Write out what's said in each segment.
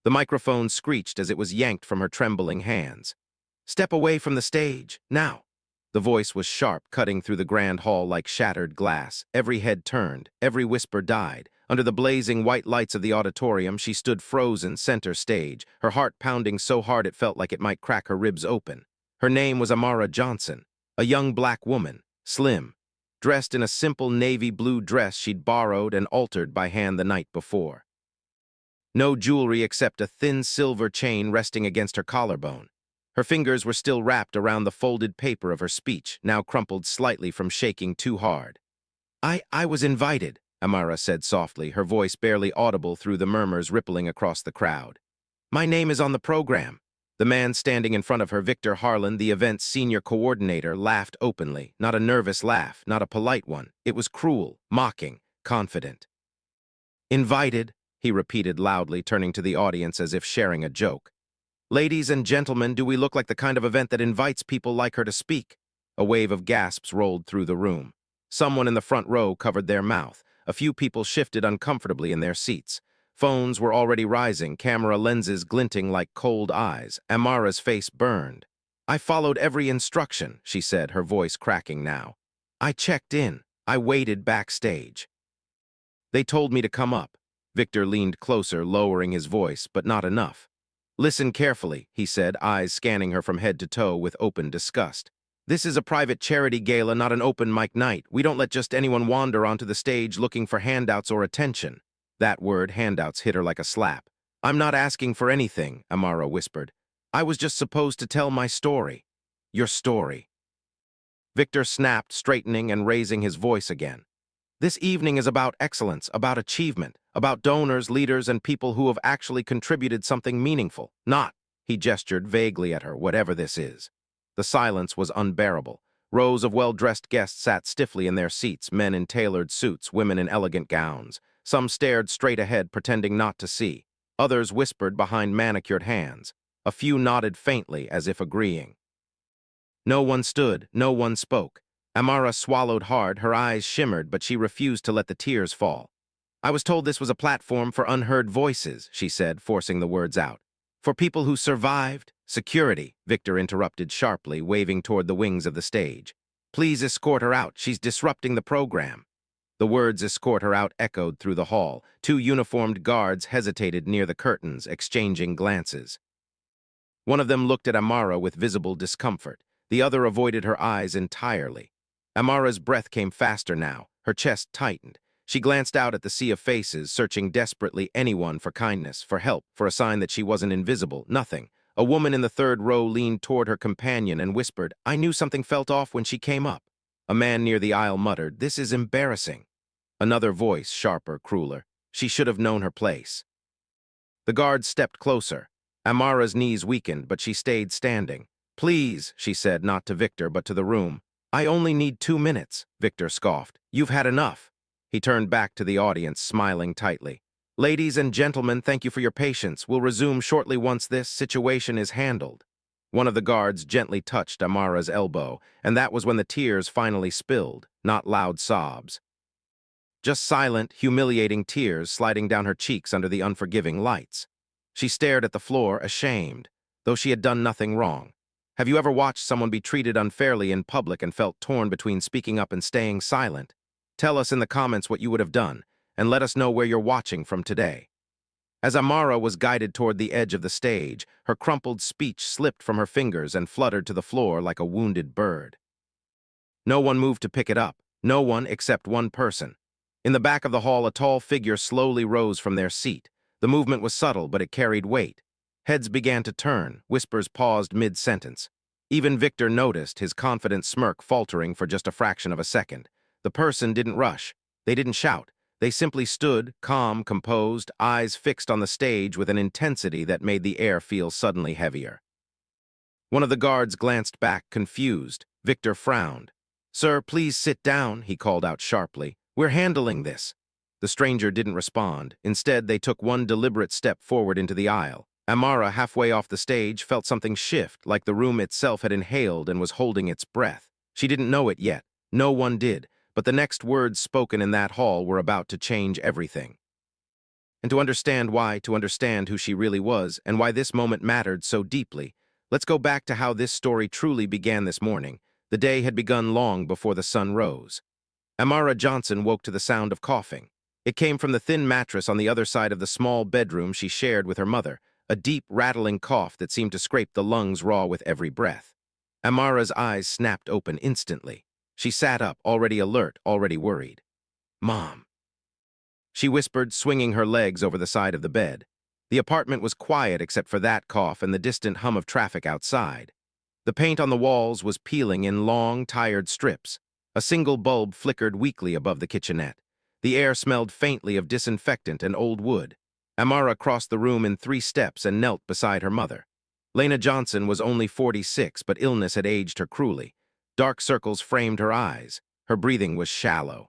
The microphone screeched as it was yanked from her trembling hands. "Step away from the stage, now!" The voice was sharp, cutting through the grand hall like shattered glass. Every head turned, every whisper died. Under the blazing white lights of the auditorium, she stood frozen center stage, her heart pounding so hard it felt like it might crack her ribs open. Her name was Amara Johnson, a young black woman, slim, dressed in a simple navy blue dress she'd borrowed and altered by hand the night before. No jewelry except a thin silver chain resting against her collarbone. Her fingers were still wrapped around the folded paper of her speech, now crumpled slightly from shaking too hard. I was invited," Amara said softly, her voice barely audible through the murmurs rippling across the crowd. "My name is on the program." The man standing in front of her, Victor Harlan, the event's senior coordinator, laughed openly, not a nervous laugh, not a polite one. It was cruel, mocking, confident. "Invited," he repeated loudly, turning to the audience as if sharing a joke. "Ladies and gentlemen, do we look like the kind of event that invites people like her to speak?" A wave of gasps rolled through the room. Someone in the front row covered their mouth. A few people shifted uncomfortably in their seats. Phones were already rising, camera lenses glinting like cold eyes. Amara's face burned. "I followed every instruction," she said, her voice cracking now. "I checked in. I waited backstage. They told me to come up." Victor leaned closer, lowering his voice, but not enough. "Listen carefully," he said, eyes scanning her from head to toe with open disgust. "This is a private charity gala, not an open mic night. We don't let just anyone wander onto the stage looking for handouts or attention." That word, handouts, hit her like a slap. "I'm not asking for anything," Amara whispered. "I was just supposed to tell my story." "Your story." Victor snapped, straightening and raising his voice again. "This evening is about excellence, about achievement, about donors, leaders, and people who have actually contributed something meaningful. Not," he gestured vaguely at her, "whatever this is." The silence was unbearable. Rows of well-dressed guests sat stiffly in their seats, men in tailored suits, women in elegant gowns. Some stared straight ahead, pretending not to see. Others whispered behind manicured hands. A few nodded faintly, as if agreeing. No one stood, no one spoke. Amara swallowed hard, her eyes shimmered, but she refused to let the tears fall. "I was told this was a platform for unheard voices," she said, forcing the words out. "For people who survived." "Security," Victor interrupted sharply, waving toward the wings of the stage. "Please escort her out. She's disrupting the program." The words "escort her out" echoed through the hall. Two uniformed guards hesitated near the curtains, exchanging glances. One of them looked at Amara with visible discomfort. The other avoided her eyes entirely. Amara's breath came faster now. Her chest tightened. She glanced out at the sea of faces, searching desperately anyone for kindness, for help, for a sign that she wasn't invisible. Nothing. A woman in the third row leaned toward her companion and whispered, "I knew something felt off when she came up." A man near the aisle muttered, "This is embarrassing." Another voice, sharper, crueler, "She should have known her place." The guards stepped closer. Amara's knees weakened, but she stayed standing. "Please," she said, not to Victor, but to the room. "I only need 2 minutes," Victor scoffed. "You've had enough." He turned back to the audience, smiling tightly. "Ladies and gentlemen, thank you for your patience. We'll resume shortly once this situation is handled." One of the guards gently touched Amara's elbow, and that was when the tears finally spilled, not loud sobs. Just silent, humiliating tears sliding down her cheeks under the unforgiving lights. She stared at the floor, ashamed, though she had done nothing wrong. Have you ever watched someone be treated unfairly in public and felt torn between speaking up and staying silent? Tell us in the comments what you would have done, and let us know where you're watching from today. As Amara was guided toward the edge of the stage, her crumpled speech slipped from her fingers and fluttered to the floor like a wounded bird. No one moved to pick it up, no one except one person. In the back of the hall, a tall figure slowly rose from their seat. The movement was subtle, but it carried weight. Heads began to turn, whispers paused mid-sentence. Even Victor noticed, his confident smirk faltering for just a fraction of a second. The person didn't rush. They didn't shout. They simply stood, calm, composed, eyes fixed on the stage with an intensity that made the air feel suddenly heavier. One of the guards glanced back, confused. Victor frowned. "Sir, please sit down," he called out sharply. "We're handling this." The stranger didn't respond. Instead, they took one deliberate step forward into the aisle. Amara, halfway off the stage, felt something shift, like the room itself had inhaled and was holding its breath. She didn't know it yet. No one did. But the next words spoken in that hall were about to change everything. And to understand why, to understand who she really was, and why this moment mattered so deeply, let's go back to how this story truly began this morning. The day had begun long before the sun rose. Amara Johnson woke to the sound of coughing. It came from the thin mattress on the other side of the small bedroom she shared with her mother, a deep, rattling cough that seemed to scrape the lungs raw with every breath. Amara's eyes snapped open instantly. She sat up, already alert, already worried. "Mom," she whispered, swinging her legs over the side of the bed. The apartment was quiet except for that cough and the distant hum of traffic outside. The paint on the walls was peeling in long, tired strips. A single bulb flickered weakly above the kitchenette. The air smelled faintly of disinfectant and old wood. Amara crossed the room in 3 steps and knelt beside her mother. Lena Johnson was only 46, but illness had aged her cruelly. Dark circles framed her eyes. Her breathing was shallow.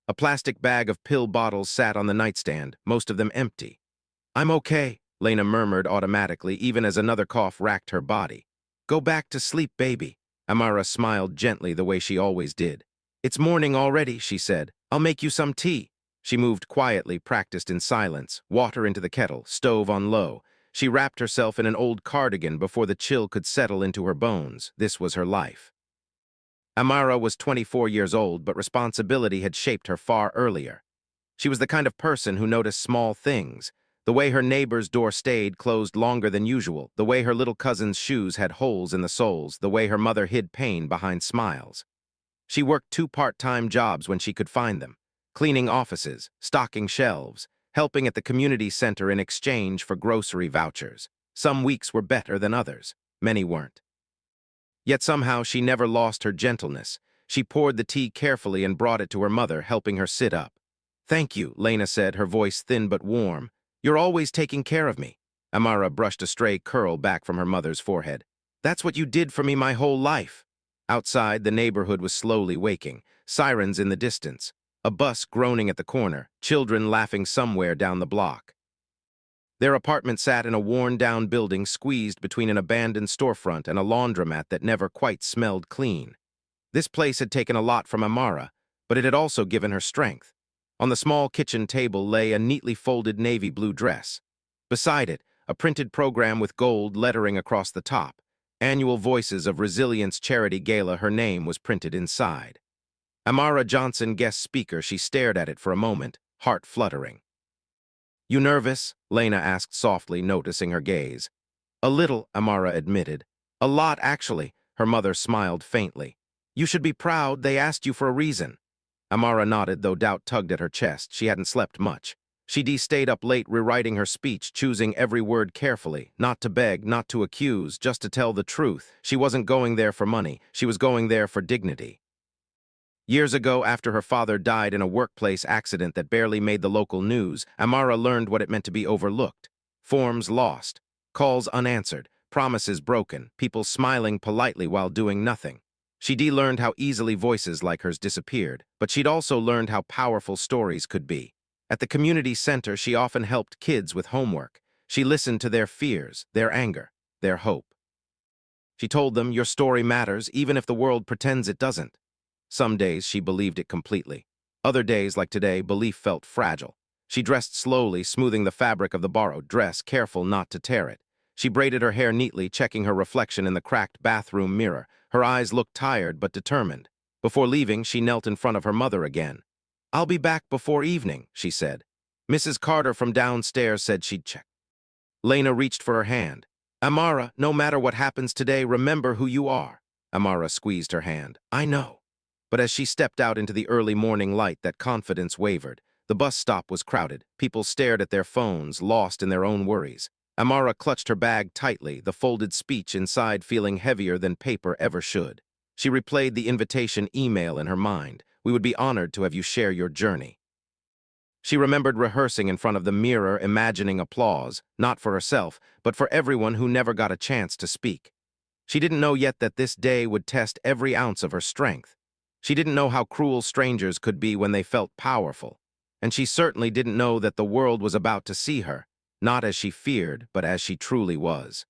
A plastic bag of pill bottles sat on the nightstand, most of them empty. "I'm okay," Lena murmured automatically, even as another cough racked her body. "Go back to sleep, baby." Amara smiled gently the way she always did. "It's morning already," she said. "I'll make you some tea." She moved quietly, practiced in silence, water into the kettle, stove on low. She wrapped herself in an old cardigan before the chill could settle into her bones. This was her life. Amara was 24 years old, but responsibility had shaped her far earlier. She was the kind of person who noticed small things. The way her neighbor's door stayed closed longer than usual, the way her little cousin's shoes had holes in the soles, the way her mother hid pain behind smiles. She worked 2 part-time jobs when she could find them, cleaning offices, stocking shelves, helping at the community center in exchange for grocery vouchers. Some weeks were better than others. Many weren't. Yet somehow she never lost her gentleness. She poured the tea carefully and brought it to her mother, helping her sit up. "Thank you," Lena said, her voice thin but warm. "You're always taking care of me." Amara brushed a stray curl back from her mother's forehead. "That's what you did for me my whole life." Outside, the neighborhood was slowly waking. Sirens in the distance. A bus groaning at the corner. Children laughing somewhere down the block. Their apartment sat in a worn-down building squeezed between an abandoned storefront and a laundromat that never quite smelled clean. This place had taken a lot from Amara, but it had also given her strength. On the small kitchen table lay a neatly folded navy blue dress. Beside it, a printed program with gold lettering across the top. Annual Voices of Resilience Charity Gala, her name was printed inside. Amara Johnson, guest speaker. She stared at it for a moment, heart fluttering. "You nervous?" Lena asked softly, noticing her gaze. "A little," Amara admitted. "A lot, actually." Her mother smiled faintly. "You should be proud. They asked you for a reason." Amara nodded, though doubt tugged at her chest. She hadn't slept much. She stayed up late rewriting her speech, choosing every word carefully, not to beg, not to accuse, just to tell the truth. She wasn't going there for money. She was going there for dignity. Years ago, after her father died in a workplace accident that barely made the local news, Amara learned what it meant to be overlooked. Forms lost, calls unanswered, promises broken, people smiling politely while doing nothing. She'd learned how easily voices like hers disappeared, but she'd also learned how powerful stories could be. At the community center, she often helped kids with homework. She listened to their fears, their anger, their hope. She told them, "Your story matters, even if the world pretends it doesn't." Some days she believed it completely. Other days, like today, belief felt fragile. She dressed slowly, smoothing the fabric of the borrowed dress, careful not to tear it. She braided her hair neatly, checking her reflection in the cracked bathroom mirror. Her eyes looked tired but determined. Before leaving, she knelt in front of her mother again. "I'll be back before evening," she said. "Mrs. Carter from downstairs said she'd check." Lena reached for her hand. "Amara, no matter what happens today, remember who you are." Amara squeezed her hand. "I know." But as she stepped out into the early morning light, that confidence wavered. The bus stop was crowded. People stared at their phones, lost in their own worries. Amara clutched her bag tightly, the folded speech inside feeling heavier than paper ever should. She replayed the invitation email in her mind. "We would be honored to have you share your journey." She remembered rehearsing in front of the mirror, imagining applause, not for herself, but for everyone who never got a chance to speak. She didn't know yet that this day would test every ounce of her strength. She didn't know how cruel strangers could be when they felt powerful. And she certainly didn't know that the world was about to see her, not as she feared, but as she truly was.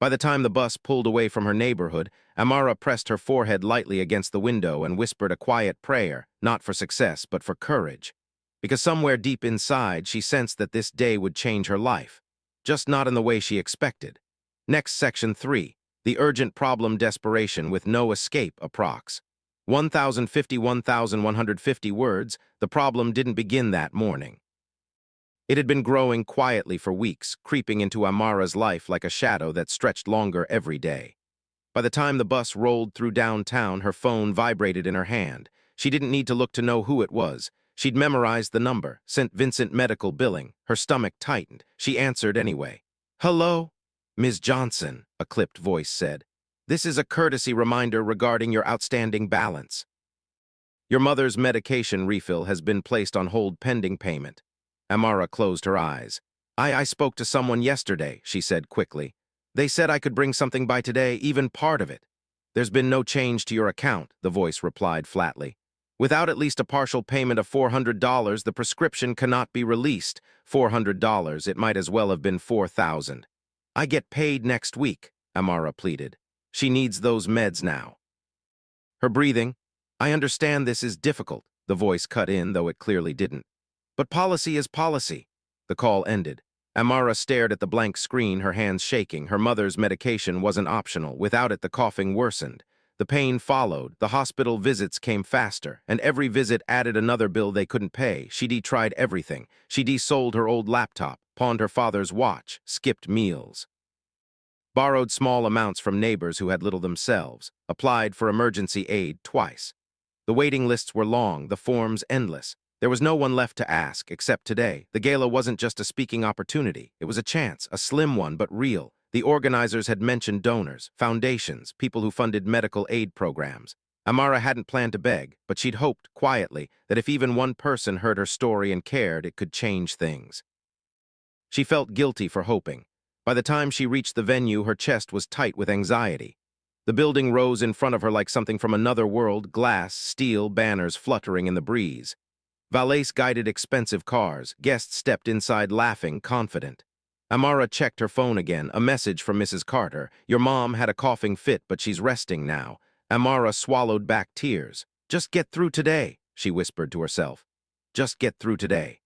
By the time the bus pulled away from her neighborhood, Amara pressed her forehead lightly against the window and whispered a quiet prayer, not for success, but for courage. because somewhere deep inside she sensed that this day would change her life, just not in the way she expected. Next, section 3, the urgent problem desperation with no escape approx. 1,150 words, the problem didn't begin that morning. It had been growing quietly for weeks, creeping into Amara's life like a shadow that stretched longer every day. By the time the bus rolled through downtown, her phone vibrated in her hand. She didn't need to look to know who it was. She'd memorized the number, St. Vincent Medical Billing. Her stomach tightened. She answered anyway. "Hello? Ms. Johnson," a clipped voice said. "This is a courtesy reminder regarding your outstanding balance. Your mother's medication refill has been placed on hold pending payment." Amara closed her eyes. I spoke to someone yesterday," she said quickly. "They said I could bring something by today, even part of it." "There's been no change to your account," the voice replied flatly. "Without at least a partial payment of $400, the prescription cannot be released." $400, it might as well have been 4,000. "I get paid next week," Amara pleaded. She needs those meds now. Her breathing. "I understand this is difficult," the voice cut in, though it clearly didn't. "But policy is policy." The call ended. Amara stared at the blank screen, her hands shaking. Her mother's medication wasn't optional. Without it, the coughing worsened. The pain followed. The hospital visits came faster, and every visit added another bill they couldn't pay. She'd tried everything. She'd sold her old laptop, pawned her father's watch, skipped meals, borrowed small amounts from neighbors who had little themselves, applied for emergency aid twice. The waiting lists were long, the forms endless. There was no one left to ask, except today. The gala wasn't just a speaking opportunity. It was a chance, a slim one, but real. The organizers had mentioned donors, foundations, people who funded medical aid programs. Amara hadn't planned to beg, but she'd hoped, quietly, that if even one person heard her story and cared, it could change things. She felt guilty for hoping. By the time she reached the venue, her chest was tight with anxiety. The building rose in front of her like something from another world, glass, steel, banners fluttering in the breeze. Valets guided expensive cars. Guests stepped inside laughing, confident. Amara checked her phone again, a message from Mrs. Carter. "Your mom had a coughing fit, but she's resting now." Amara swallowed back tears. "Just get through today," she whispered to herself. "Just get through today."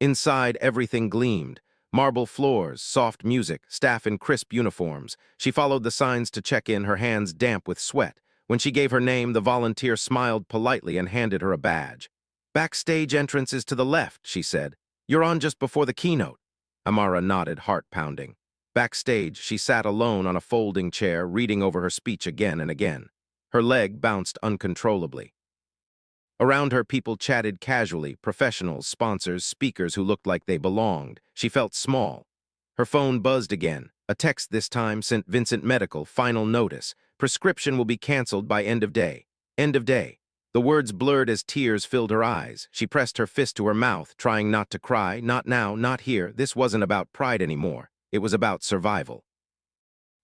Inside, everything gleamed. Marble floors, soft music, staff in crisp uniforms. She followed the signs to check in, her hands damp with sweat. When she gave her name, the volunteer smiled politely and handed her a badge. "Backstage entrance is to the left," she said. "You're on just before the keynote." Amara nodded, heart pounding. Backstage, she sat alone on a folding chair, reading over her speech again and again. Her leg bounced uncontrollably. Around her, people chatted casually, professionals, sponsors, speakers who looked like they belonged. She felt small. Her phone buzzed again. A text this time, St. Vincent Medical, final notice. Prescription will be canceled by end of day. End of day. The words blurred as tears filled her eyes. She pressed her fist to her mouth, trying not to cry. Not now, not here. This wasn't about pride anymore. It was about survival.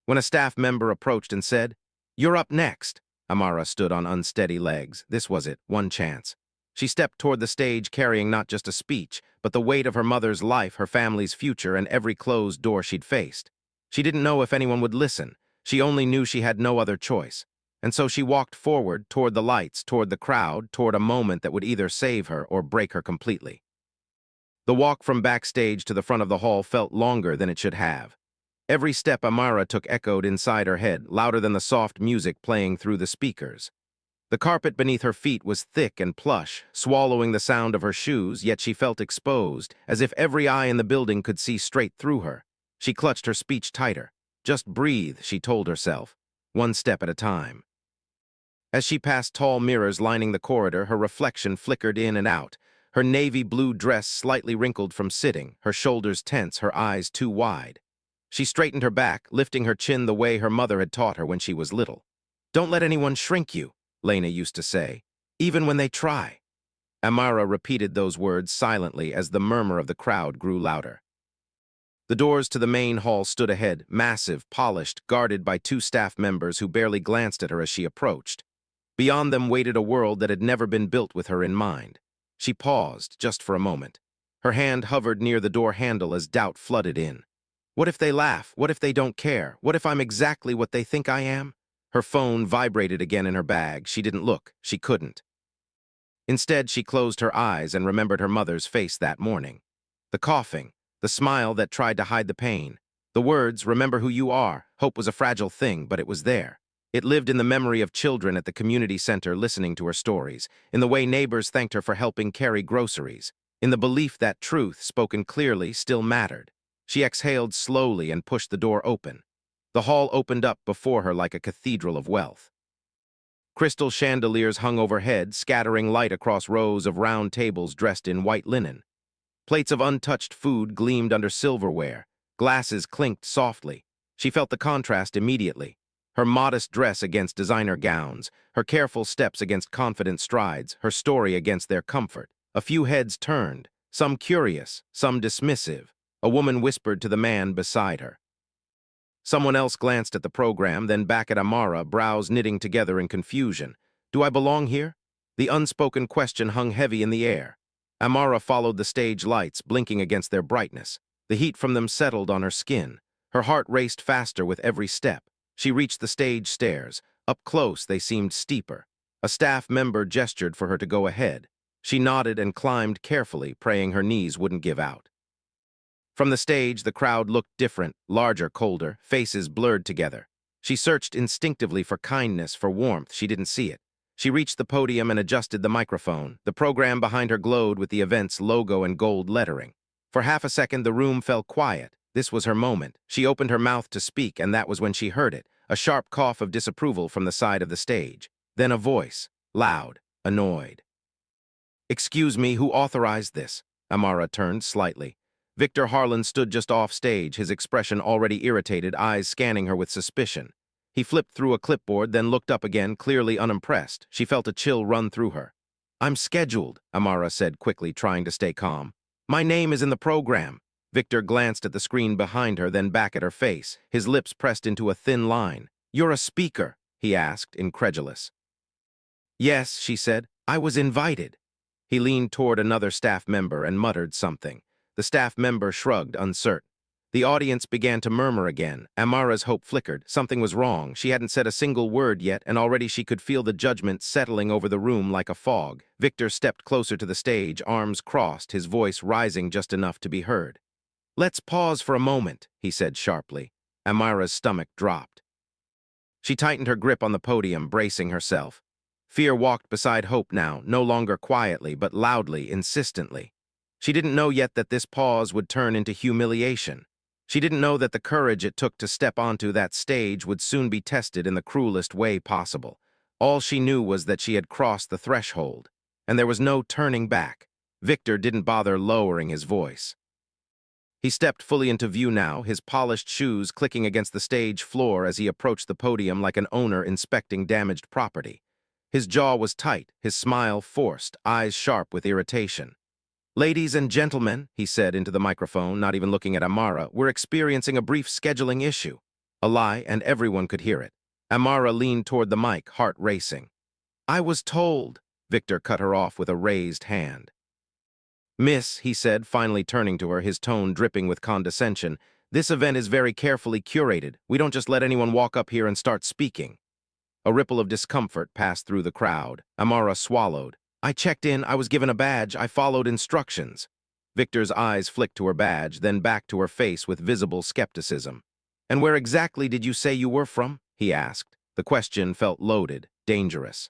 When a staff member approached and said, "You're up next," Amara stood on unsteady legs. This was it, one chance. She stepped toward the stage carrying not just a speech, but the weight of her mother's life, her family's future, and every closed door she'd faced. She didn't know if anyone would listen. She only knew she had no other choice. And so she walked forward, toward the lights, toward the crowd, toward a moment that would either save her or break her completely. The walk from backstage to the front of the hall felt longer than it should have. Every step Amara took echoed inside her head, louder than the soft music playing through the speakers. The carpet beneath her feet was thick and plush, swallowing the sound of her shoes, yet she felt exposed, as if every eye in the building could see straight through her. She clutched her speech tighter. Just breathe, she told herself, one step at a time. As she passed tall mirrors lining the corridor, her reflection flickered in and out. Her navy blue dress slightly wrinkled from sitting, her shoulders tense, her eyes too wide. She straightened her back, lifting her chin the way her mother had taught her when she was little. "Don't let anyone shrink you," Lena used to say, "even when they try." Amara repeated those words silently as the murmur of the crowd grew louder. The doors to the main hall stood ahead, massive, polished, guarded by two staff members who barely glanced at her as she approached. Beyond them waited a world that had never been built with her in mind. She paused, just for a moment. Her hand hovered near the door handle as doubt flooded in. What if they laugh? What if they don't care? What if I'm exactly what they think I am? Her phone vibrated again in her bag. She didn't look. She couldn't. Instead, she closed her eyes and remembered her mother's face that morning. The coughing, the smile that tried to hide the pain, the words, "Remember who you are." Hope was a fragile thing, but it was there. It lived in the memory of children at the community center listening to her stories, in the way neighbors thanked her for helping carry groceries, in the belief that truth, spoken clearly, still mattered. She exhaled slowly and pushed the door open. The hall opened up before her like a cathedral of wealth. Crystal chandeliers hung overhead, scattering light across rows of round tables dressed in white linen. Plates of untouched food gleamed under silverware. Glasses clinked softly. She felt the contrast immediately. Her modest dress against designer gowns, her careful steps against confident strides, her story against their comfort. A few heads turned, some curious, some dismissive. A woman whispered to the man beside her. Someone else glanced at the program, then back at Amara, brows knitting together in confusion. "Do I belong here?" The unspoken question hung heavy in the air. Amara followed the stage lights, blinking against their brightness. The heat from them settled on her skin. Her heart raced faster with every step. She reached the stage stairs. Up close, they seemed steeper. A staff member gestured for her to go ahead. She nodded and climbed carefully, praying her knees wouldn't give out. From the stage, the crowd looked different, larger, colder, faces blurred together. She searched instinctively for kindness, for warmth. She didn't see it. She reached the podium and adjusted the microphone. The program behind her glowed with the event's logo and gold lettering. For half a second, the room fell quiet. This was her moment. She opened her mouth to speak, and that was when she heard it, a sharp cough of disapproval from the side of the stage. Then a voice, loud, annoyed. "Excuse me, who authorized this?" Amara turned slightly. Victor Harlan stood just off stage, his expression already irritated, eyes scanning her with suspicion. He flipped through a clipboard, then looked up again, clearly unimpressed. She felt a chill run through her. "I'm scheduled," Amara said quickly, trying to stay calm. "My name is in the program." Victor glanced at the screen behind her, then back at her face, his lips pressed into a thin line. "You're a speaker?" he asked, incredulous. "Yes," she said. "I was invited." He leaned toward another staff member and muttered something. The staff member shrugged, uncertain. The audience began to murmur again. Amara's hope flickered. Something was wrong. She hadn't said a single word yet, and already she could feel the judgment settling over the room like a fog. Victor stepped closer to the stage, arms crossed, his voice rising just enough to be heard. "Let's pause for a moment," he said sharply. Amara's stomach dropped. She tightened her grip on the podium, bracing herself. Fear walked beside hope now, no longer quietly, but loudly, insistently. She didn't know yet that this pause would turn into humiliation. She didn't know that the courage it took to step onto that stage would soon be tested in the cruelest way possible. All she knew was that she had crossed the threshold, and there was no turning back. Victor didn't bother lowering his voice. He stepped fully into view now, his polished shoes clicking against the stage floor as he approached the podium like an owner inspecting damaged property. His jaw was tight, his smile forced, eyes sharp with irritation. "Ladies and gentlemen," he said into the microphone, not even looking at Amara, "we're experiencing a brief scheduling issue." A lie, and everyone could hear it. Amara leaned toward the mic, heart racing. "I was told," Victor cut her off with a raised hand. "Miss," he said, finally turning to her, his tone dripping with condescension, "this event is very carefully curated. We don't just let anyone walk up here and start speaking." A ripple of discomfort passed through the crowd. Amara swallowed. "I checked in, I was given a badge, I followed instructions." Victor's eyes flicked to her badge, then back to her face with visible skepticism. "And where exactly did you say you were from?" he asked. The question felt loaded, dangerous.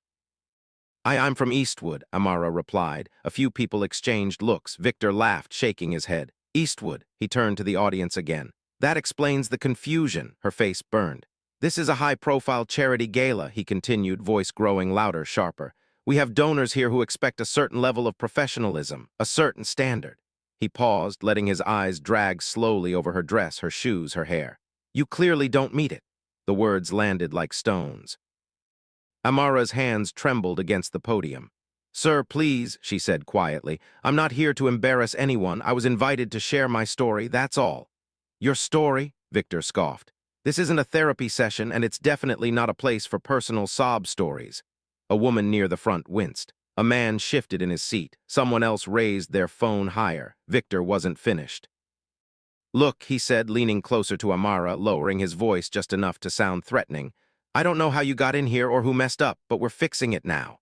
I'm from Eastwood," Amara replied. A few people exchanged looks. Victor laughed, shaking his head. "Eastwood," he turned to the audience again. "That explains the confusion." Her face burned. "This is a high-profile charity gala," he continued, voice growing louder, sharper. "We have donors here who expect a certain level of professionalism, a certain standard." He paused, letting his eyes drag slowly over her dress, her shoes, her hair. "You clearly don't meet it." The words landed like stones. Amara's hands trembled against the podium. "Sir, please," she said quietly. "I'm not here to embarrass anyone. I was invited to share my story, that's all." "Your story?" Victor scoffed. "This isn't a therapy session, and it's definitely not a place for personal sob stories." A woman near the front winced. A man shifted in his seat. Someone else raised their phone higher. Victor wasn't finished. "Look," he said, leaning closer to Amara, lowering his voice just enough to sound threatening. "I don't know how you got in here or who messed up, but we're fixing it now."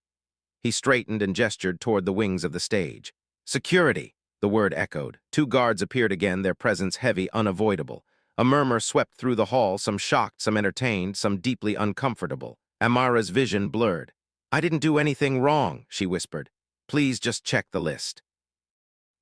He straightened and gestured toward the wings of the stage. Security, the word echoed. Two guards appeared again, their presence heavy, unavoidable. A murmur swept through the hall, some shocked, some entertained, some deeply uncomfortable. Amara's vision blurred. "I didn't do anything wrong," she whispered. "Please just check the list."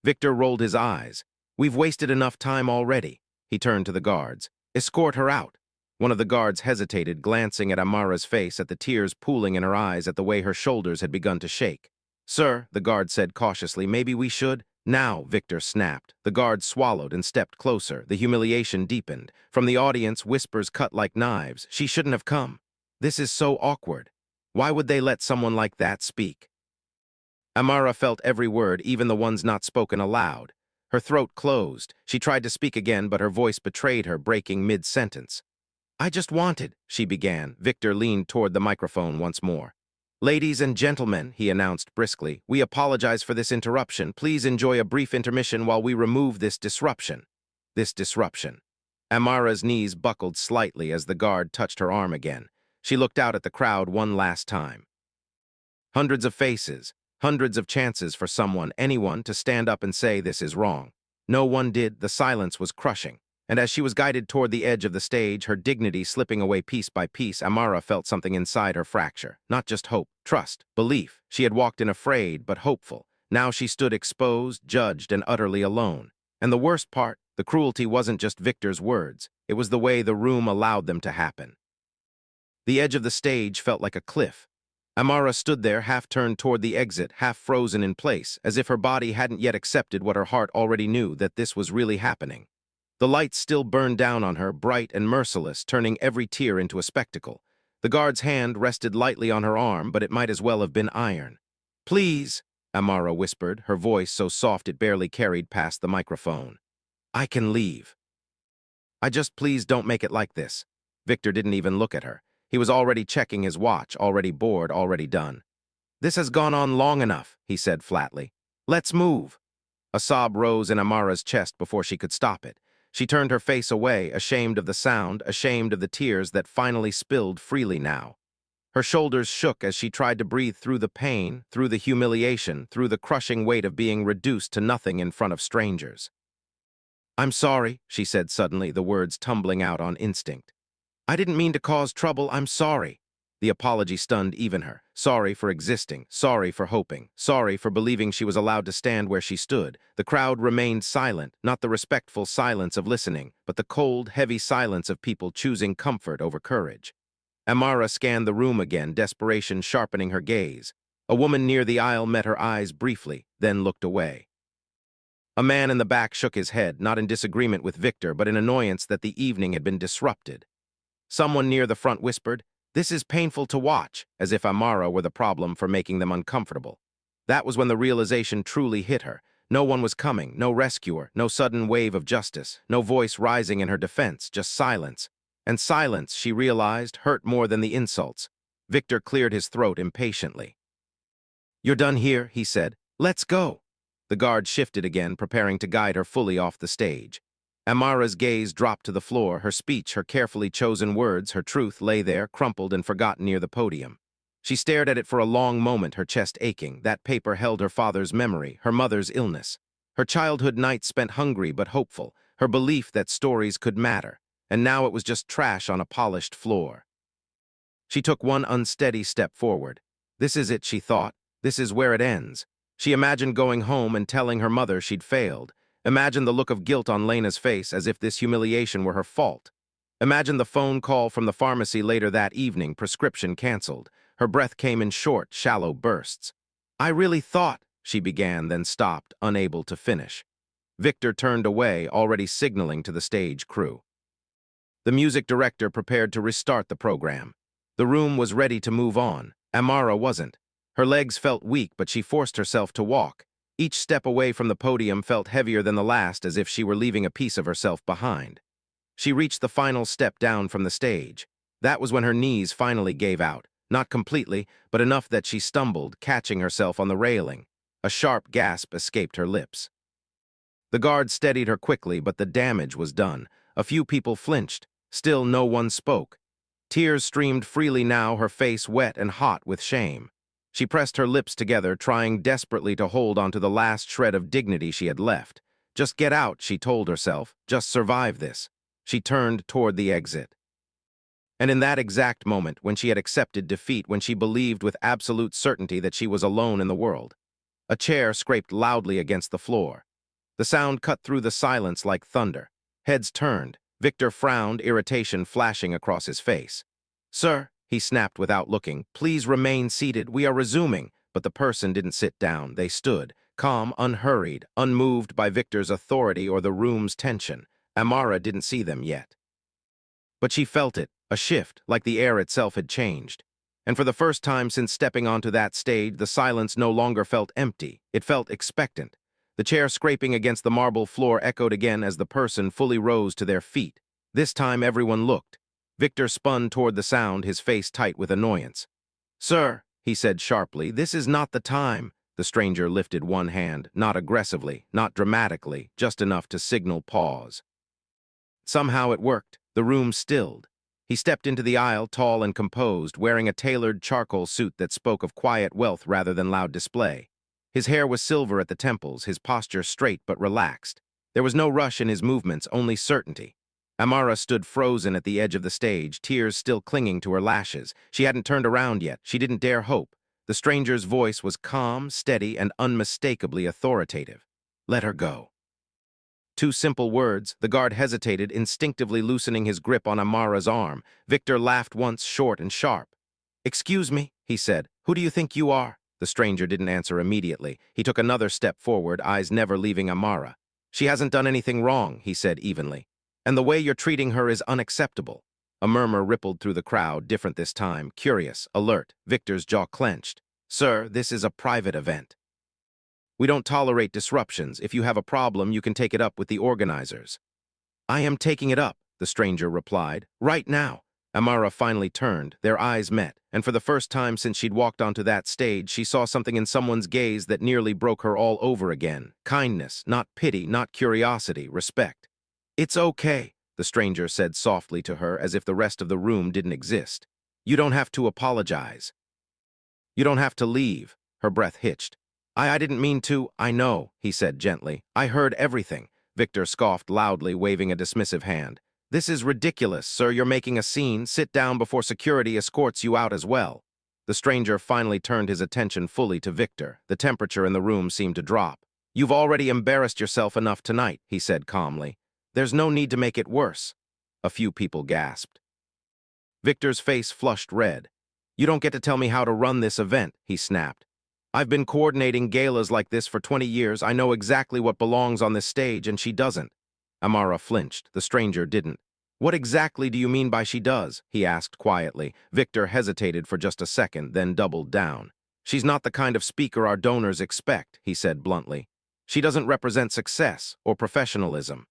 Victor rolled his eyes. "We've wasted enough time already." He turned to the guards. "Escort her out." One of the guards hesitated, glancing at Amara's face, at the tears pooling in her eyes, at the way her shoulders had begun to shake. "Sir," the guard said cautiously, "maybe we should—" "Now," Victor snapped. The guard swallowed and stepped closer. The humiliation deepened. From the audience, whispers cut like knives. "She shouldn't have come. This is so awkward. Why would they let someone like that speak?" Amara felt every word, even the ones not spoken aloud. Her throat closed. She tried to speak again, but her voice betrayed her, breaking mid-sentence. "I just wanted," she began. Victor leaned toward the microphone once more. "Ladies and gentlemen," he announced briskly, "we apologize for this interruption. Please enjoy a brief intermission while we remove this disruption." This disruption. Amara's knees buckled slightly as the guard touched her arm again. She looked out at the crowd one last time. Hundreds of faces, hundreds of chances for someone, anyone, to stand up and say this is wrong. No one did. The silence was crushing. And as she was guided toward the edge of the stage, her dignity slipping away piece by piece, Amara felt something inside her fracture. Not just hope, trust, belief. She had walked in afraid, but hopeful. Now she stood exposed, judged, and utterly alone. And the worst part, the cruelty wasn't just Victor's words. It was the way the room allowed them to happen. The edge of the stage felt like a cliff. Amara stood there, half turned toward the exit, half frozen in place, as if her body hadn't yet accepted what her heart already knew, that this was really happening. The lights still burned down on her, bright and merciless, turning every tear into a spectacle. The guard's hand rested lightly on her arm, but it might as well have been iron. "Please," Amara whispered, her voice so soft it barely carried past the microphone. "I can leave. I just please don't make it like this." Victor didn't even look at her. He was already checking his watch, already bored, already done. "This has gone on long enough," he said flatly. "Let's move." A sob rose in Amara's chest before she could stop it. She turned her face away, ashamed of the sound, ashamed of the tears that finally spilled freely now. Her shoulders shook as she tried to breathe through the pain, through the humiliation, through the crushing weight of being reduced to nothing in front of strangers. "I'm sorry," she said suddenly, the words tumbling out on instinct. "I didn't mean to cause trouble. I'm sorry." The apology stunned even her. Sorry for existing, sorry for hoping, sorry for believing she was allowed to stand where she stood. The crowd remained silent, not the respectful silence of listening, but the cold, heavy silence of people choosing comfort over courage. Amara scanned the room again, desperation sharpening her gaze. A woman near the aisle met her eyes briefly, then looked away. A man in the back shook his head, not in disagreement with Victor, but in annoyance that the evening had been disrupted. Someone near the front whispered, "This is painful to watch," as if Amara were the problem for making them uncomfortable. That was when the realization truly hit her. No one was coming, no rescuer, no sudden wave of justice, no voice rising in her defense, just silence. And silence, she realized, hurt more than the insults. Victor cleared his throat impatiently. "You're done here," he said. "Let's go." The guard shifted again, preparing to guide her fully off the stage. Amara's gaze dropped to the floor. Her speech, her carefully chosen words, her truth lay there, crumpled and forgotten near the podium. She stared at it for a long moment, her chest aching. That paper held her father's memory, her mother's illness. Her childhood nights spent hungry but hopeful, her belief that stories could matter. And now it was just trash on a polished floor. She took one unsteady step forward. This is it, she thought. This is where it ends. She imagined going home and telling her mother she'd failed. Imagine the look of guilt on Lena's face, as if this humiliation were her fault. Imagine the phone call from the pharmacy later that evening, prescription canceled. Her breath came in short, shallow bursts. "I really thought," she began, then stopped, unable to finish. Victor turned away, already signaling to the stage crew. The music director prepared to restart the program. The room was ready to move on. Amara wasn't. Her legs felt weak, but she forced herself to walk. Each step away from the podium felt heavier than the last, as if she were leaving a piece of herself behind. She reached the final step down from the stage. That was when her knees finally gave out. Not completely, but enough that she stumbled, catching herself on the railing. A sharp gasp escaped her lips. The guard steadied her quickly, but the damage was done. A few people flinched. Still no one spoke. Tears streamed freely now, her face wet and hot with shame. She pressed her lips together, trying desperately to hold onto the last shred of dignity she had left. Just get out, she told herself. Just survive this. She turned toward the exit. And in that exact moment, when she had accepted defeat, when she believed with absolute certainty that she was alone in the world, a chair scraped loudly against the floor. The sound cut through the silence like thunder. Heads turned. Victor frowned, irritation flashing across his face. "Sir," he snapped without looking, "please remain seated. We are resuming." But the person didn't sit down. They stood, calm, unhurried, unmoved by Victor's authority or the room's tension. Amara didn't see them yet. But she felt it, a shift, like the air itself had changed. And for the first time since stepping onto that stage, the silence no longer felt empty. It felt expectant. The chair scraping against the marble floor echoed again as the person fully rose to their feet. This time everyone looked. Victor spun toward the sound, his face tight with annoyance. "Sir," he said sharply, "this is not the time." The stranger lifted one hand, not aggressively, not dramatically, just enough to signal pause. Somehow it worked. The room stilled. He stepped into the aisle, tall and composed, wearing a tailored charcoal suit that spoke of quiet wealth rather than loud display. His hair was silver at the temples, his posture straight but relaxed. There was no rush in his movements, only certainty. Amara stood frozen at the edge of the stage, tears still clinging to her lashes. She hadn't turned around yet. She didn't dare hope. The stranger's voice was calm, steady, and unmistakably authoritative. "Let her go." Two simple words. The guard hesitated, instinctively loosening his grip on Amara's arm. Victor laughed once, short and sharp. "Excuse me," he said. "Who do you think you are?" The stranger didn't answer immediately. He took another step forward, eyes never leaving Amara. "She hasn't done anything wrong," he said evenly. "And the way you're treating her is unacceptable." A murmur rippled through the crowd, different this time, curious, alert. Victor's jaw clenched. "Sir, this is a private event. We don't tolerate disruptions. If you have a problem, you can take it up with the organizers." "I am taking it up," the stranger replied. "Right now." Amara finally turned. Their eyes met, and for the first time since she'd walked onto that stage, she saw something in someone's gaze that nearly broke her all over again. Kindness, not pity, not curiosity, respect. "It's okay," the stranger said softly to her, as if the rest of the room didn't exist. "You don't have to apologize. You don't have to leave." Her breath hitched. I didn't mean to." "I know," he said gently. "I heard everything." Victor scoffed loudly, waving a dismissive hand. "This is ridiculous, sir. You're making a scene. Sit down before security escorts you out as well." The stranger finally turned his attention fully to Victor. The temperature in the room seemed to drop. "You've already embarrassed yourself enough tonight," he said calmly. "There's no need to make it worse." A few people gasped. Victor's face flushed red. "You don't get to tell me how to run this event," he snapped. "I've been coordinating galas like this for 20 years. I know exactly what belongs on this stage, and she doesn't." Amara flinched. The stranger didn't. "What exactly do you mean by she does?" he asked quietly. Victor hesitated for just a second, then doubled down. "She's not the kind of speaker our donors expect," he said bluntly. "She doesn't represent success or professionalism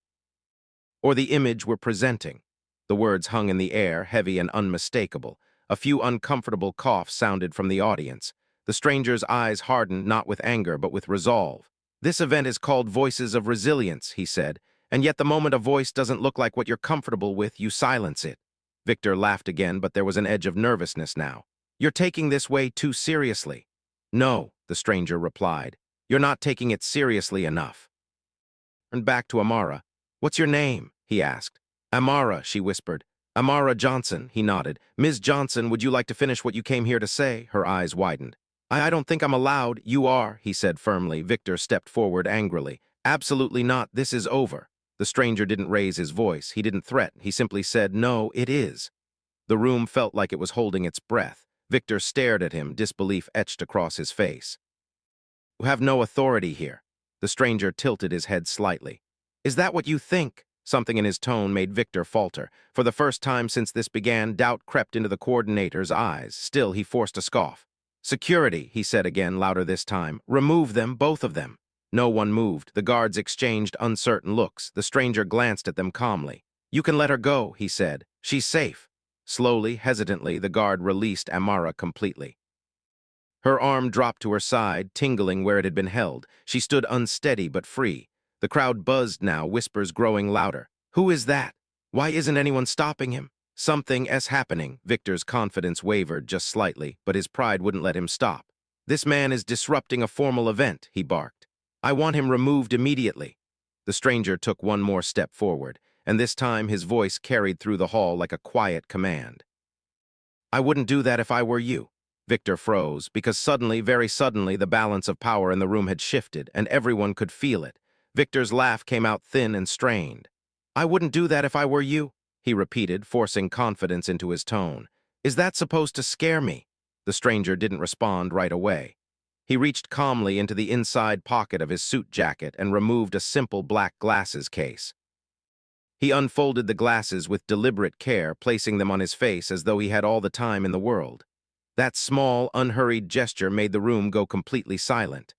or the image we're presenting." The words hung in the air, heavy and unmistakable. A few uncomfortable coughs sounded from the audience. The stranger's eyes hardened, not with anger, but with resolve. "This event is called Voices of Resilience," he said, "and yet the moment a voice doesn't look like what you're comfortable with, you silence it." Victor laughed again, but there was an edge of nervousness now. "You're taking this way too seriously." "No," the stranger replied. "You're not taking it seriously enough." And back to Amara. "What's your name?" he asked. "Amara," she whispered. "Amara Johnson," he nodded. "Ms. Johnson, would you like to finish what you came here to say?" Her eyes widened. I don't think I'm allowed." "You are," he said firmly. Victor stepped forward angrily. "Absolutely not. This is over." The stranger didn't raise his voice. He didn't threaten. He simply said, "No, it is." The room felt like it was holding its breath. Victor stared at him, disbelief etched across his face. "You have no authority here." The stranger tilted his head slightly. "Is that what you think?" Something in his tone made Victor falter. For the first time since this began, doubt crept into the coordinator's eyes. Still, he forced a scoff. "Security," he said again, louder this time. "Remove them, both of them." No one moved. The guards exchanged uncertain looks. The stranger glanced at them calmly. "You can let her go," he said. "She's safe." Slowly, hesitantly, the guard released Amara completely. Her arm dropped to her side, tingling where it had been held. She stood unsteady but free. The crowd buzzed now, whispers growing louder. "Who is that? Why isn't anyone stopping him?" "Something is happening." Victor's confidence wavered just slightly, but his pride wouldn't let him stop. This man is disrupting a formal event, he barked. I want him removed immediately. The stranger took one more step forward, and this time his voice carried through the hall like a quiet command. I wouldn't do that if I were you. Victor froze, because suddenly, very suddenly, the balance of power in the room had shifted, and everyone could feel it. Victor's laugh came out thin and strained. I wouldn't do that if I were you, he repeated, forcing confidence into his tone. Is that supposed to scare me? The stranger didn't respond right away. He reached calmly into the inside pocket of his suit jacket and removed a simple black glasses case. He unfolded the glasses with deliberate care, placing them on his face as though he had all the time in the world. That small, unhurried gesture made the room go completely silent.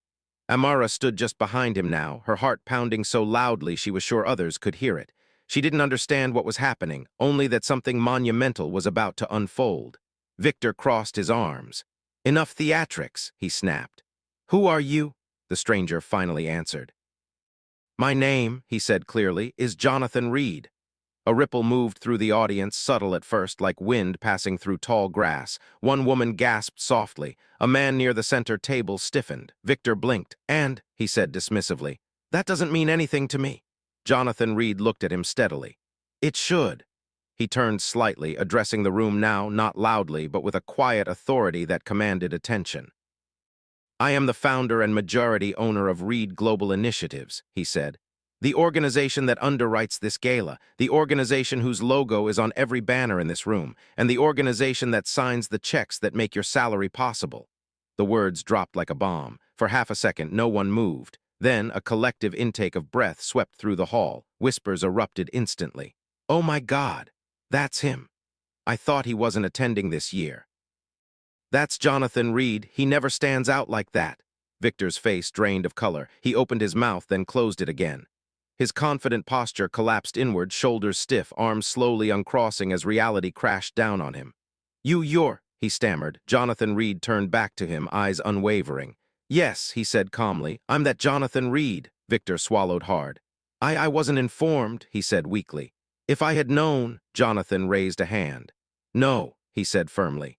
Amara stood just behind him now, her heart pounding so loudly she was sure others could hear it. She didn't understand what was happening, only that something monumental was about to unfold. Victor crossed his arms. Enough theatrics, he snapped. Who are you? The stranger finally answered. My name, he said clearly, is Jonathan Reed. A ripple moved through the audience, subtle at first, like wind passing through tall grass. One woman gasped softly. A man near the center table stiffened. Victor blinked. And, he said dismissively, that doesn't mean anything to me. Jonathan Reed looked at him steadily. It should. He turned slightly, addressing the room now, not loudly, but with a quiet authority that commanded attention. I am the founder and majority owner of Reed Global Initiatives, he said. The organization that underwrites this gala, the organization whose logo is on every banner in this room, and the organization that signs the checks that make your salary possible. The words dropped like a bomb. For half a second, no one moved. Then, a collective intake of breath swept through the hall. Whispers erupted instantly. Oh my God, that's him. I thought he wasn't attending this year. That's Jonathan Reed. He never stands out like that. Victor's face drained of color. He opened his mouth, then closed it again. His confident posture collapsed inward, shoulders stiff, arms slowly uncrossing as reality crashed down on him. You're, he stammered. Jonathan Reed turned back to him, eyes unwavering. Yes, he said calmly, I'm that Jonathan Reed. Victor swallowed hard. I wasn't informed, he said weakly. If I had known, Jonathan raised a hand. No, he said firmly.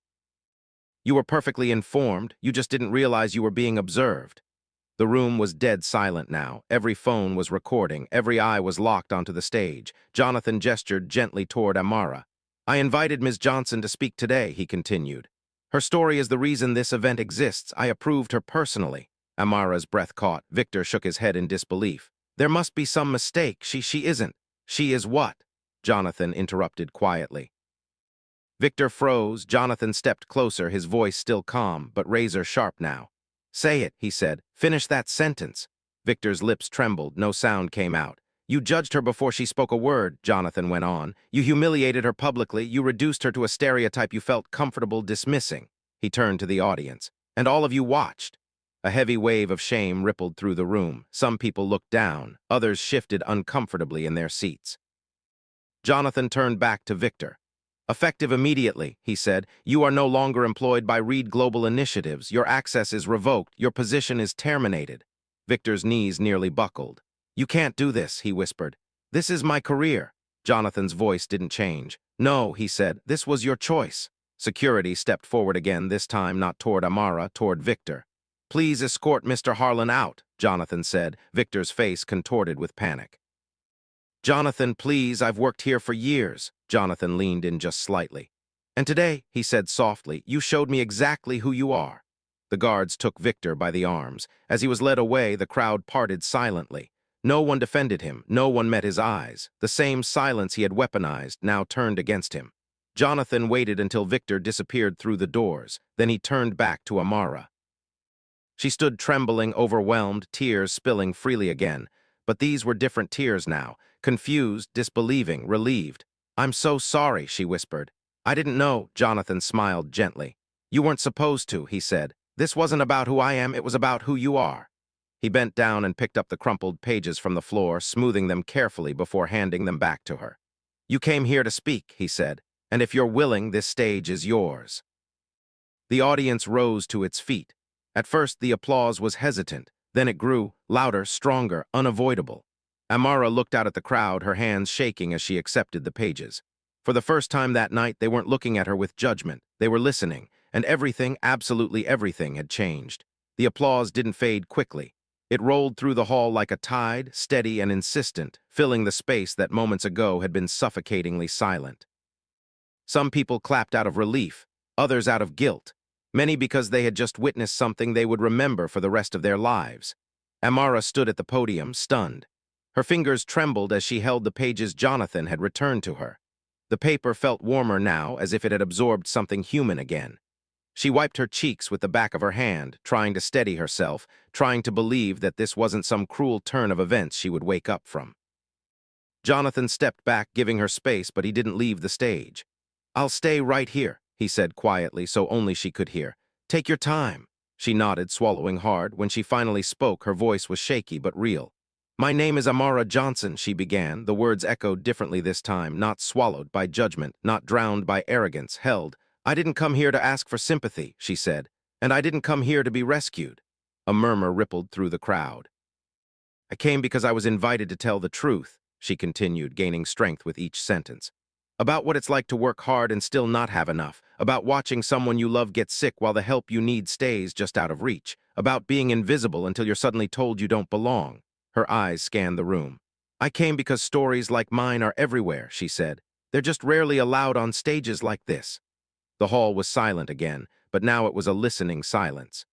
You were perfectly informed, you just didn't realize you were being observed. The room was dead silent now. Every phone was recording. Every eye was locked onto the stage. Jonathan gestured gently toward Amara. I invited Ms. Johnson to speak today, he continued. Her story is the reason this event exists. I approved her personally. Amara's breath caught. Victor shook his head in disbelief. There must be some mistake. She isn't. She is what? Jonathan interrupted quietly. Victor froze. Jonathan stepped closer, his voice still calm, but razor-sharp now. Say it, he said. Finish that sentence. Victor's lips trembled. No sound came out. You judged her before she spoke a word, Jonathan went on. You humiliated her publicly. You reduced her to a stereotype you felt comfortable dismissing. He turned to the audience. And all of you watched. A heavy wave of shame rippled through the room. Some people looked down. Others shifted uncomfortably in their seats. Jonathan turned back to Victor. Effective immediately, he said, you are no longer employed by Reed Global Initiatives. Your access is revoked. Your position is terminated. Victor's knees nearly buckled. You can't do this, he whispered. This is my career. Jonathan's voice didn't change. No, he said, this was your choice. Security stepped forward again, this time not toward Amara, toward Victor. Please escort Mr. Harlan out, Jonathan said, Victor's face contorted with panic. Jonathan, please, I've worked here for years. Jonathan leaned in just slightly. And today, he said softly, you showed me exactly who you are. The guards took Victor by the arms. As he was led away, the crowd parted silently. No one defended him. No one met his eyes. The same silence he had weaponized now turned against him. Jonathan waited until Victor disappeared through the doors. Then he turned back to Amara. She stood trembling, overwhelmed, tears spilling freely again. But these were different tears now. Confused, disbelieving, relieved. I'm so sorry, she whispered. I didn't know, Jonathan smiled gently. You weren't supposed to, he said. This wasn't about who I am, it was about who you are. He bent down and picked up the crumpled pages from the floor, smoothing them carefully before handing them back to her. You came here to speak, he said, and if you're willing, this stage is yours. The audience rose to its feet. At first, the applause was hesitant. Then it grew, louder, stronger, unavoidable. Amara looked out at the crowd, her hands shaking as she accepted the pages. For the first time that night, they weren't looking at her with judgment. They were listening, and everything, absolutely everything, had changed. The applause didn't fade quickly. It rolled through the hall like a tide, steady and insistent, filling the space that moments ago had been suffocatingly silent. Some people clapped out of relief, others out of guilt, many because they had just witnessed something they would remember for the rest of their lives. Amara stood at the podium, stunned. Her fingers trembled as she held the pages Jonathan had returned to her. The paper felt warmer now, as if it had absorbed something human again. She wiped her cheeks with the back of her hand, trying to steady herself, trying to believe that this wasn't some cruel turn of events she would wake up from. Jonathan stepped back, giving her space, but he didn't leave the stage. "I'll stay right here," he said quietly, so only she could hear. "Take your time." She nodded, swallowing hard. When she finally spoke, her voice was shaky but real. "My name is Amara Johnson," she began. The words echoed differently this time, not swallowed by judgment, not drowned by arrogance, held. "I didn't come here to ask for sympathy," she said, "and I didn't come here to be rescued." A murmur rippled through the crowd. "I came because I was invited to tell the truth," she continued, gaining strength with each sentence. "About what it's like to work hard and still not have enough. About watching someone you love get sick while the help you need stays just out of reach. About being invisible until you're suddenly told you don't belong." Her eyes scanned the room. "I came because stories like mine are everywhere," she said. "They're just rarely allowed on stages like this." The hall was silent again, but now it was a listening silence.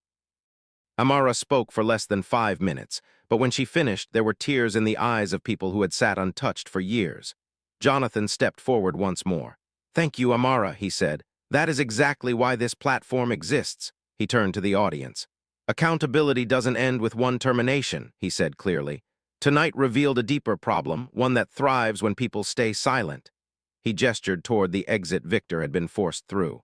Amara spoke for less than 5 minutes, but when she finished, there were tears in the eyes of people who had sat untouched for years. Jonathan stepped forward once more. "Thank you, Amara," he said. "That is exactly why this platform exists." He turned to the audience. "Accountability doesn't end with one termination," he said clearly. "Tonight revealed a deeper problem, one that thrives when people stay silent." He gestured toward the exit Victor had been forced through.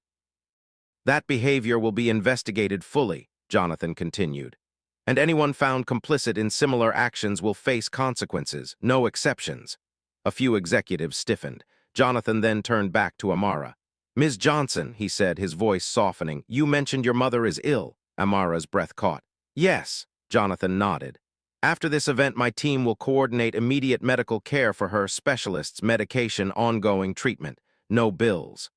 "That behavior will be investigated fully," Jonathan continued. "And anyone found complicit in similar actions will face consequences, no exceptions." A few executives stiffened. Jonathan then turned back to Amara. "Ms. Johnson," he said, his voice softening, "you mentioned your mother is ill." Amara's breath caught. "Yes," Jonathan nodded. "After this event, my team will coordinate immediate medical care for her, specialists, medication, ongoing treatment. No bills."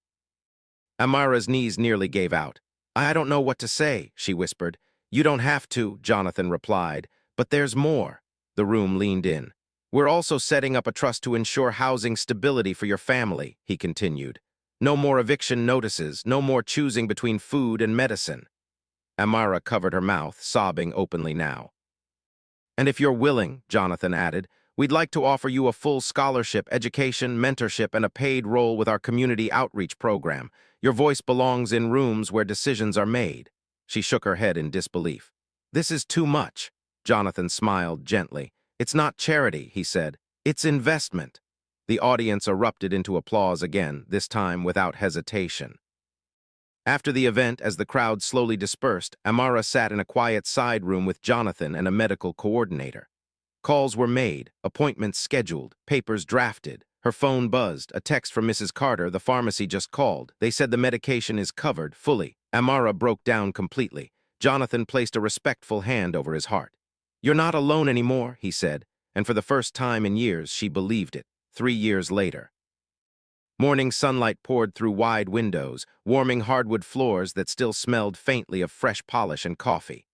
Amara's knees nearly gave out. "I don't know what to say," she whispered. "You don't have to," Jonathan replied. "But there's more." The room leaned in. "We're also setting up a trust to ensure housing stability for your family," he continued. "No more eviction notices, no more choosing between food and medicine." Amara covered her mouth, sobbing openly now. "And if you're willing," Jonathan added, "we'd like to offer you a full scholarship, education, mentorship, and a paid role with our community outreach program. Your voice belongs in rooms where decisions are made." She shook her head in disbelief. "This is too much." Jonathan smiled gently. "It's not charity," he said. "It's investment." The audience erupted into applause again, this time without hesitation. After the event, as the crowd slowly dispersed, Amara sat in a quiet side room with Jonathan and a medical coordinator. Calls were made, appointments scheduled, papers drafted. Her phone buzzed, a text from Mrs. Carter, the pharmacy just called. They said the medication is covered, fully. Amara broke down completely. Jonathan placed a respectful hand over his heart. "You're not alone anymore," he said, and for the first time in years she believed it. 3 years later. Morning sunlight poured through wide windows, warming hardwood floors that still smelled faintly of fresh polish and coffee.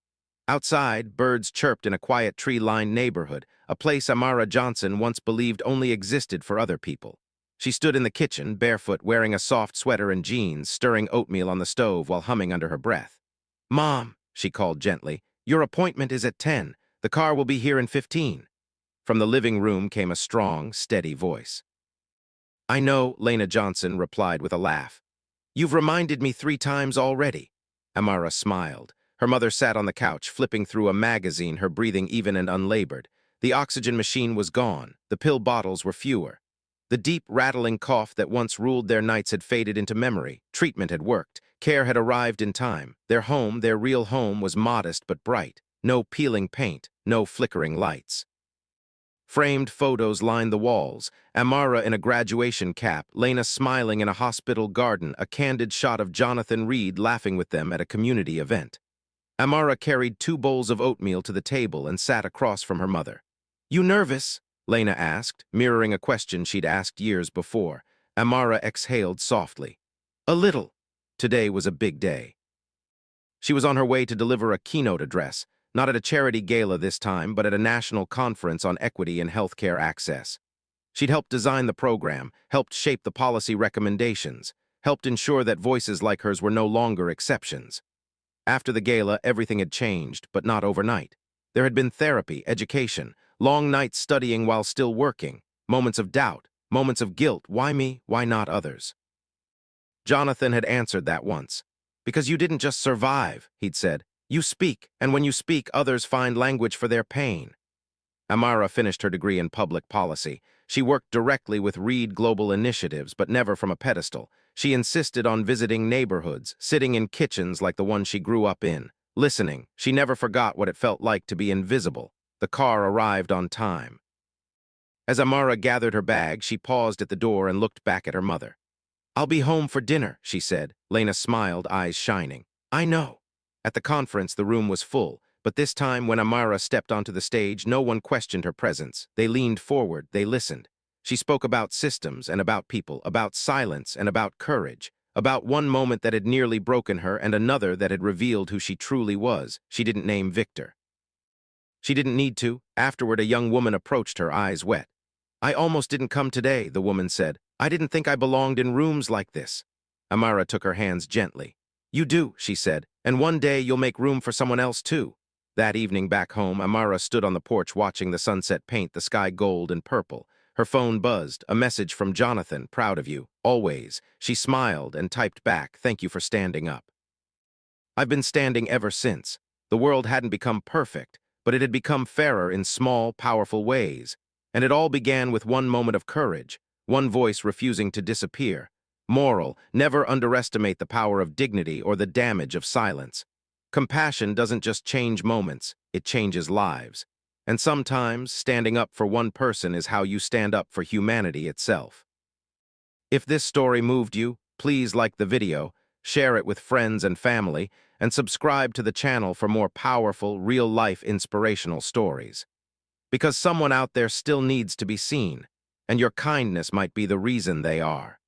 Outside, birds chirped in a quiet tree-lined neighborhood, a place Amara Johnson once believed only existed for other people. She stood in the kitchen, barefoot, wearing a soft sweater and jeans, stirring oatmeal on the stove while humming under her breath. "Mom," she called gently, "your appointment is at 10. The car will be here in 15. From the living room came a strong, steady voice. "I know," Lena Johnson replied with a laugh. "You've reminded me 3 times already." Amara smiled. Her mother sat on the couch, flipping through a magazine, her breathing even and unlabored. The oxygen machine was gone. The pill bottles were fewer. The deep, rattling cough that once ruled their nights had faded into memory. Treatment had worked. Care had arrived in time. Their home, their real home, was modest but bright. No peeling paint, no flickering lights. Framed photos lined the walls, Amara in a graduation cap, Lena smiling in a hospital garden, a candid shot of Jonathan Reed laughing with them at a community event. Amara carried 2 bowls of oatmeal to the table and sat across from her mother. "You nervous?" Lena asked, mirroring a question she'd asked years before. Amara exhaled softly. "A little." Today was a big day. She was on her way to deliver a keynote address, not at a charity gala this time, but at a national conference on equity and healthcare access. She'd helped design the program, helped shape the policy recommendations, helped ensure that voices like hers were no longer exceptions. After the gala, everything had changed, but not overnight. There had been therapy, education, long nights studying while still working, moments of doubt, moments of guilt. Why me? Why not others? Jonathan had answered that once. Because you didn't just survive, he'd said. You speak, and when you speak, others find language for their pain. Amara finished her degree in public policy. She worked directly with Reed Global Initiatives, but never from a pedestal. She insisted on visiting neighborhoods, sitting in kitchens like the one she grew up in. Listening, she never forgot what it felt like to be invisible. The car arrived on time. As Amara gathered her bag, she paused at the door and looked back at her mother. I'll be home for dinner, she said. Lena smiled, eyes shining. I know. At the conference, the room was full, but this time when Amara stepped onto the stage, no one questioned her presence. They leaned forward, they listened. She spoke about systems and about people, about silence and about courage, about one moment that had nearly broken her and another that had revealed who she truly was. She didn't name Victor. She didn't need to. Afterward, a young woman approached her, eyes wet. I almost didn't come today, the woman said. I didn't think I belonged in rooms like this. Amara took her hands gently. You do, she said, and one day you'll make room for someone else too. That evening back home, Amara stood on the porch watching the sunset paint the sky gold and purple. Her phone buzzed, a message from Jonathan, proud of you, always. She smiled and typed back, thank you for standing up. I've been standing ever since. The world hadn't become perfect, but it had become fairer in small, powerful ways. And it all began with one moment of courage, one voice refusing to disappear. Moral, never underestimate the power of dignity or the damage of silence. Compassion doesn't just change moments, it changes lives. And sometimes, standing up for one person is how you stand up for humanity itself. If this story moved you, please like the video, share it with friends and family, and subscribe to the channel for more powerful, real-life inspirational stories. Because someone out there still needs to be seen, and your kindness might be the reason they are.